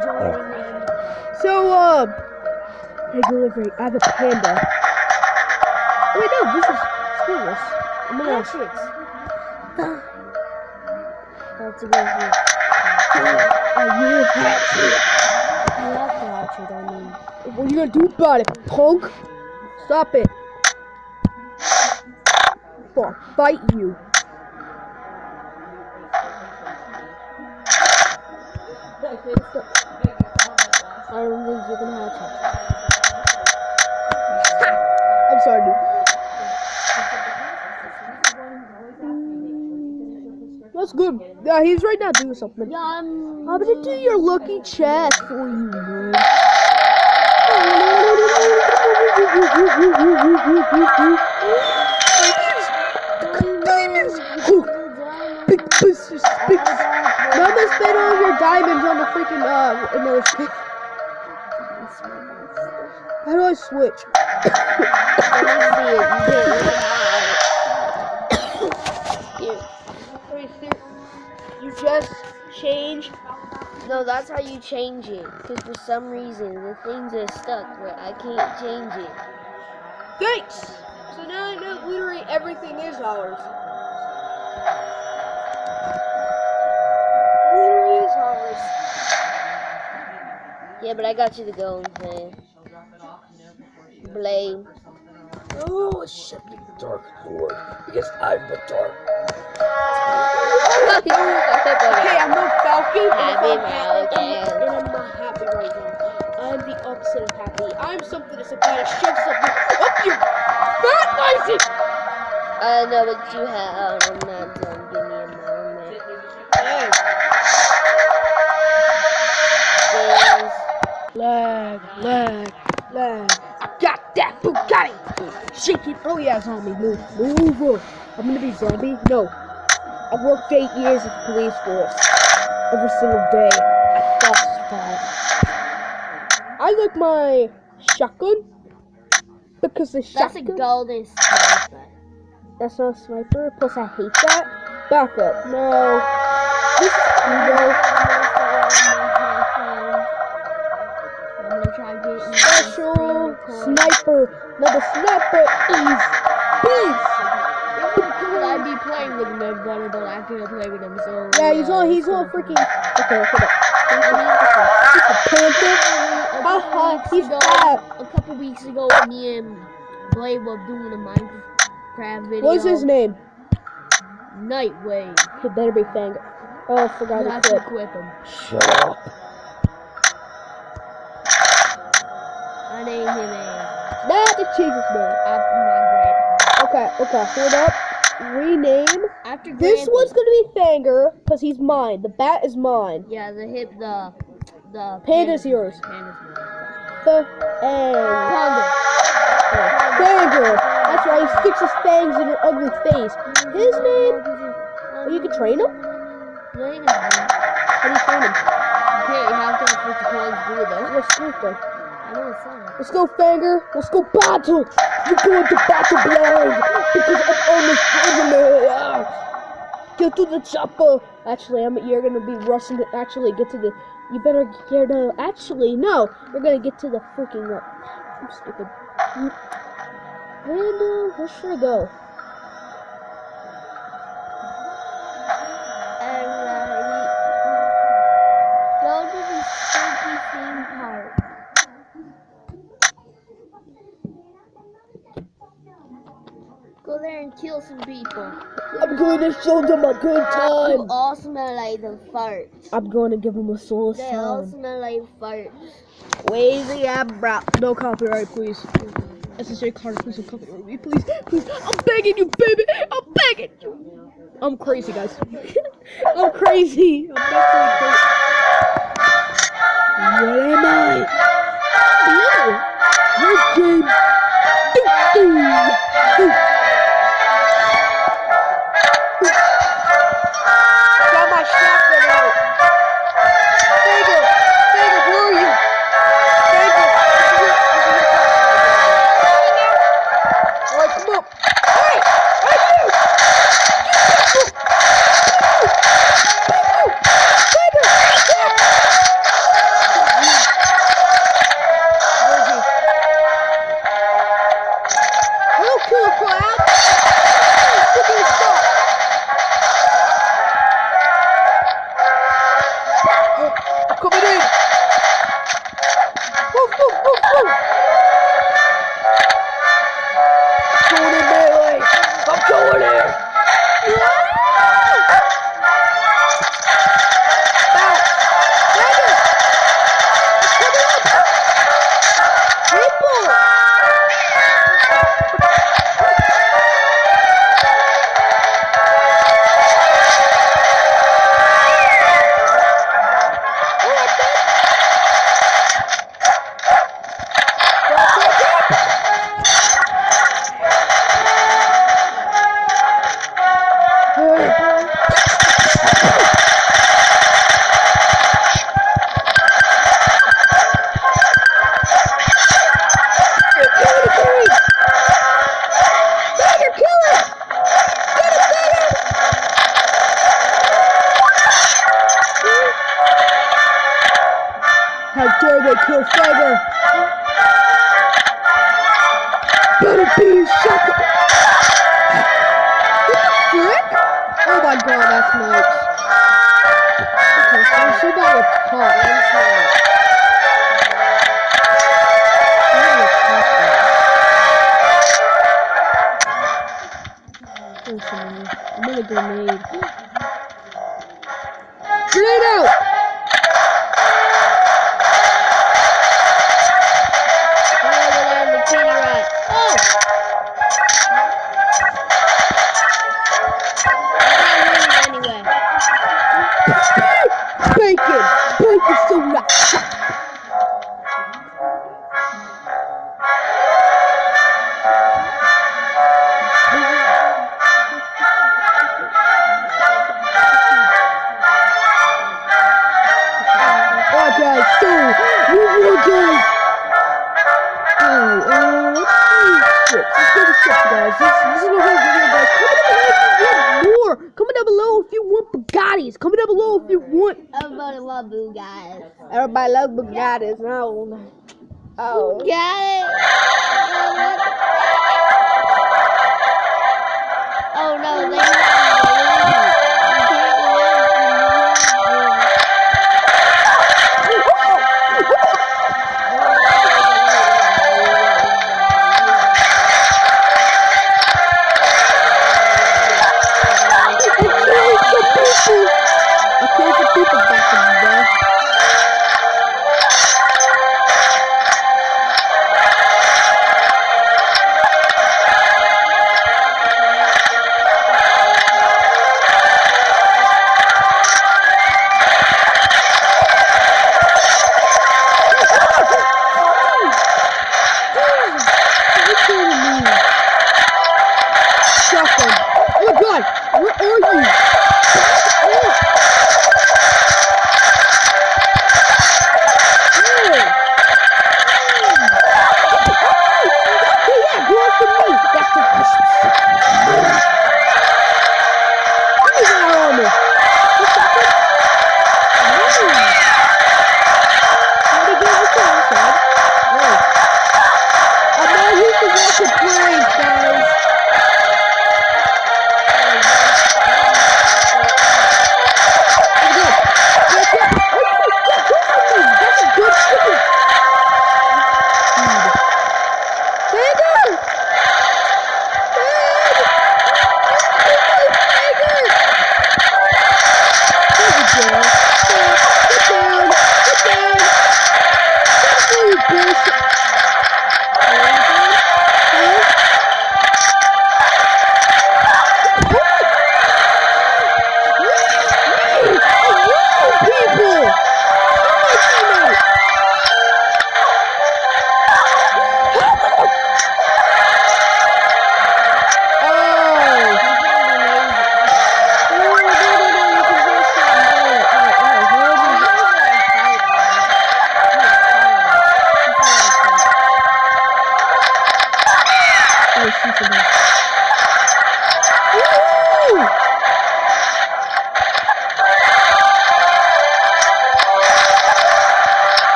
for joining in. So, hey, delivery. I have a panda. Oh, wait, no, this is screw this. I'm gonna Hatchets. That's a good one. You hatchet. You have to hatchet, I mean. What are you gonna do about it, punk? Stop it. Or I'll fight you. I don't think you can hatch I'm sorry, dude. That's good. Yeah, he's right now doing something. it. Yeah, I'm gonna do your lucky chest for you, dude. Diamonds! Big pussies, big. Mama spent all your diamonds on the freaking no. How do I switch? You just change. No, that's how you change it. Because for some reason, the things are stuck where I can't change it. Thanks. So now I know literally everything is ours. Literally is ours. Yeah, but I got you the golden thing. Blade. Oh, Accept the Dark Lord, because I'm the Dark. okay, I'm no Falcon. Happy And Falcon. I'm not happy right now. I'm the opposite of happy. I'm something that's about to shove something up your fat license. I know what you have. I'm not done. Give me a moment. Hey. Yes. Lag. I got that Bugatti. Shake it. Oh yeah, zombie. Move. I'm gonna be zombie. No. I worked 8 years at the police force. Every single day. I falsified. I like my shotgun because the That's a shotgun. golden sniper. That's not a sniper. Plus, I hate that. Back up. No. This is I'm gonna try getting special sniper. Now the sniper is beast. I'd be playing with him, but I don't actually play with him, so... Yeah, he's on freaking... Okay, hold up. Panther. Haha, he's fat. A couple weeks ago, me and Blade were doing a Minecraft video. What's his name? Nightwave. It better be Fanger. Oh, I forgot You to have to clip. equip him. Shut up. I named him That is Jesus name. after my grandpa. Okay, hold up. Rename. After This Grampy. one's gonna be Fanger, because he's mine. The bat is mine. Yeah, the Panda's yours. Panda's mine. Fanger. Fanger. That's right, he sticks his fangs in your ugly face. His name? Oh, you can train him? No, you can train him. How do you train him? Okay, you have to have what the coins do, though. What's stupid? I know it's fine. Let's go, Fanger. Let's go battle. You're going to battle blind because I'm almost having it. Get to the chopper. Actually, you're gonna be rushing to actually get to the. You better get to. Actually, no. You're gonna get to the freaking. I'm stupid. And where should I go? Go to the spooky theme park. Go there and kill some people. I'm going to show them a good You time. all smell like the farts. I'm going to give them a soul They all sound. smell like farts. Lazy bro. No copyright, please. SSA card, please don't copyright me, please. I'm begging you, baby. I'm begging you. I'm crazy, guys. I'm crazy. I'm actually crazy. Where am I? You. Your game. Got my shotgun out. Fager, where are you? Alright, come up. Hey! Hey, you! Fager! I'm coming in. Woof, woof, woof, woof. Going in melee. I'm going in. How dare they kill Fanger? Better be sucker! What the frick? Oh my god, that's nice. Okay, so she got a pop. I'm gonna grenade. Grenade out! Bacon! Bacon soda! Okay, so, we will do... Shit, let's get the shit, guys. This is a whole video, guys. Comment down below if you want Bugattis. Comment down below if you want... Everybody love Bugattis. Everybody loves Bugattis. No. Oh. Bugatti. Oh no, they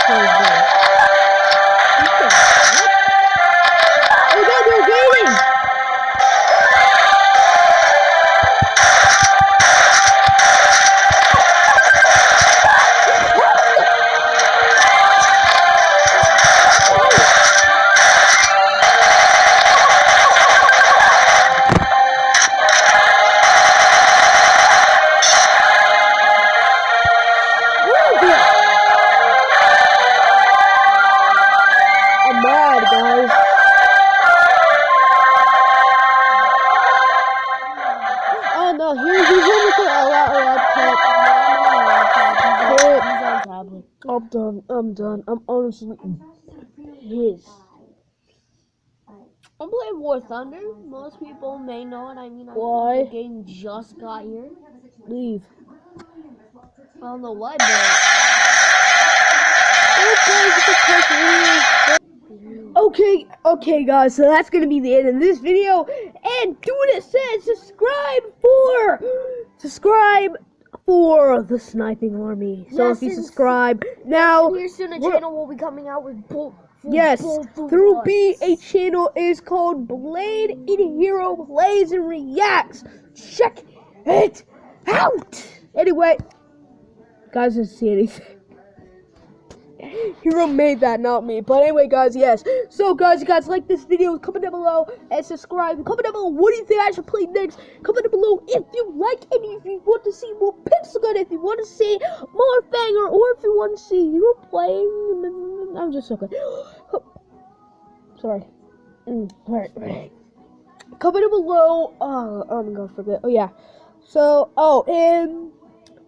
Oh god, they're waiting! I'm mad, guys. Oh no, he's on the laptop. He's on tablet. I'm done. I'm honestly pissed. I'm playing War Thunder. Most people may know it. I mean, Why? the game just got here. Leave. I don't know why, but Okay, guys, so that's gonna be the end of this video. And do what it says, subscribe for the sniping army. So Yes, if you and subscribe now, here soon a we're- channel will be coming out with both. yes, there will be a channel is called Blade Eating Hero Plays and Reacts. Check it out. Anyway, guys, didn't see anything. Hero made that, not me. But anyway, guys, yes. So, guys, you guys like this video, comment down below and subscribe. Comment down below, what do you think I should play next? Comment down below if you like and if you want to see more Pixel Gun, if you want to see more Fanger, or if you want to see Hero playing. I'm just so good. Sorry. Alright. Comment down below. I'm gonna forget. Oh, yeah. So, and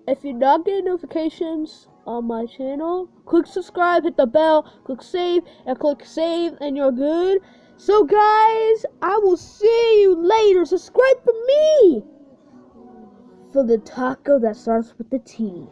if you're not getting notifications on my channel, click subscribe, hit the bell, click save, and you're good. So guys, I will see you later. Subscribe for me, for the taco that starts with the T.